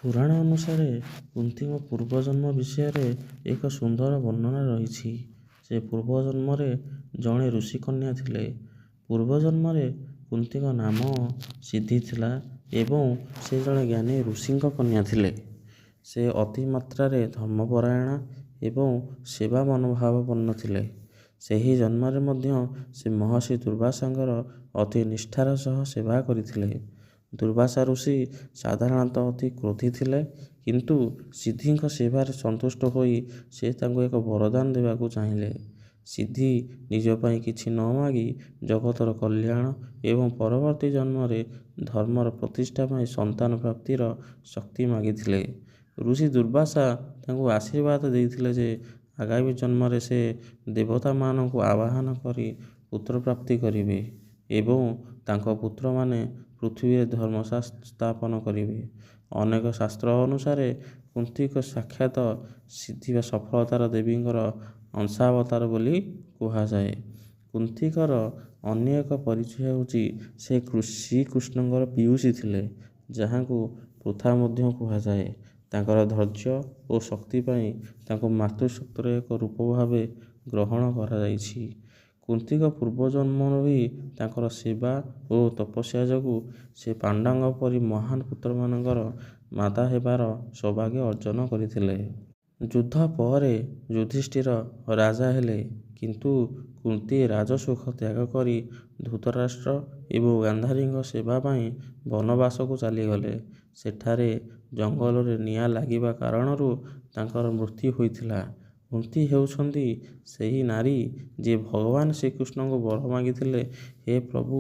ପୁରାଣ ଅନୁସାରେ କୁନ୍ତୀଙ୍କ ପୂର୍ବଜନ୍ମ ବିଷୟରେ ଏକ ସୁନ୍ଦର ବର୍ଣ୍ଣନା ରହିଛି। ସେ ପୂର୍ବଜନ୍ମରେ ଜଣେ ଋଷିକନ୍ୟା ଥିଲେ। ପୂର୍ବଜନ୍ମରେ କୁନ୍ତୀଙ୍କ ନାମ ସିଦ୍ଧି ଥିଲା ଏବଂ ସେ ଜଣେ ଜ୍ଞାନୀ ଋଷିଙ୍କ କନ୍ୟା ଥିଲେ। ସେ ଅତି ମାତ୍ରାରେ ଧର୍ମପରାୟଣା ଏବଂ ସେବା ମନୋଭାବାପନ୍ନ ଥିଲେ। ସେହି ଜନ୍ମରେ ମଧ୍ୟ ସେ ମହର୍ଷି ଦୁର୍ବାସାଙ୍କର ଅତି ନିଷ୍ଠାର ସହ ସେବା କରିଥିଲେ। ଦୁର୍ବାସା ଋଷି ସାଧାରଣତଃ ଅତି କ୍ରୋଧୀ ଥିଲେ, କିନ୍ତୁ ସିଦ୍ଧିଙ୍କ ସେବାରେ ସନ୍ତୁଷ୍ଟ ହୋଇ ସେ ତାଙ୍କୁ ଏକ ବରଦାନ ଦେବାକୁ ଚାହିଁଲେ। ସିଦ୍ଧି ନିଜ ପାଇଁ କିଛି ନ ମାଗି ଜଗତର କଲ୍ୟାଣ ଏବଂ ପରବର୍ତ୍ତୀ ଜନ୍ମରେ ଧର୍ମର ପ୍ରତିଷ୍ଠା ପାଇଁ ସନ୍ତାନ ପ୍ରାପ୍ତିର ଶକ୍ତି ମାଗିଥିଲେ। ଋଷି ଦୁର୍ବାସା ତାଙ୍କୁ ଆଶୀର୍ବାଦ ଦେଇଥିଲେ ଯେ ଆଗାମୀ ଜନ୍ମରେ ସେ ଦେବତାମାନଙ୍କୁ ଆବାହନ କରି ପୁତ୍ର ପ୍ରାପ୍ତି କରିବେ ଏବଂ ତାଙ୍କ ପୁତ୍ରମାନେ ପୃଥିବୀରେ ଧର୍ମ ସ୍ଥାପନ କରିବେ। ଅନେକ ଶାସ୍ତ୍ର ଅନୁସାରେ କୁନ୍ତୀଙ୍କ ସାକ୍ଷାତ ସିଦ୍ଧି ବା ସଫଳତାର ଦେବୀଙ୍କର ଅଂଶାବତାର ବୋଲି କୁହାଯାଏ। କୁନ୍ତୀଙ୍କର ଅନ୍ୟ ଏକ ପରିଚୟ ହେଉଛି ସେ ଶ୍ରୀକୃଷ୍ଣଙ୍କର ପିଉସୀ ଥିଲେ, ଯାହାଙ୍କୁ ପୃଥା ମଧ୍ୟ କୁହାଯାଏ। ତାଙ୍କର ଧୈର୍ଯ୍ୟ ଓ ଶକ୍ତି ପାଇଁ ତାଙ୍କୁ ମାତୃଶକ୍ତିର ଏକ ରୂପ ଭାବେ ଗ୍ରହଣ କରାଯାଇଛି। କୁନ୍ତୀଙ୍କ ପୂର୍ବଜନ୍ମରୁ ବି ତାଙ୍କର ସେବା ଓ ତପସ୍ୟା ଯୋଗୁଁ ସେ ପାଣ୍ଡବଙ୍କ ପରି ମହାନ ପୁତ୍ରମାନଙ୍କର ମାତା ହେବାର ସୌଭାଗ୍ୟ ଅର୍ଜନ କରିଥିଲେ। ଯୁଦ୍ଧ ପରେ ଯୁଧିଷ୍ଠିର ରାଜା ହେଲେ, କିନ୍ତୁ କୁନ୍ତୀ ରାଜସୁଖ ତ୍ୟାଗ କରି ଧୃତରାଷ୍ଟ୍ର ଏବଂ ଗାନ୍ଧାରୀଙ୍କ ସେବା ପାଇଁ ବନବାସକୁ ଚାଲିଗଲେ। ସେଠାରେ ଜଙ୍ଗଲରେ ନିଆଁ ଲାଗିବା କାରଣରୁ ତାଙ୍କର ମୃତ୍ୟୁ ହୋଇଥିଲା। କୁନ୍ତୀ ହେଉଛନ୍ତି ସେହି ନାରୀ ଯିଏ ଭଗବାନ ଶ୍ରୀକୃଷ୍ଣଙ୍କୁ ବର ମାଗିଥିଲେ, ହେ ପ୍ରଭୁ,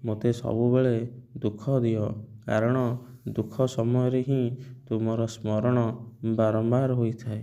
ମୋତେ ସବୁବେଳେ ଦୁଃଖ ଦିଅ, କାରଣ ଦୁଃଖ ସମୟରେ ହିଁ ତୁମର ସ୍ମରଣ ବାରମ୍ବାର ହୋଇଥାଏ।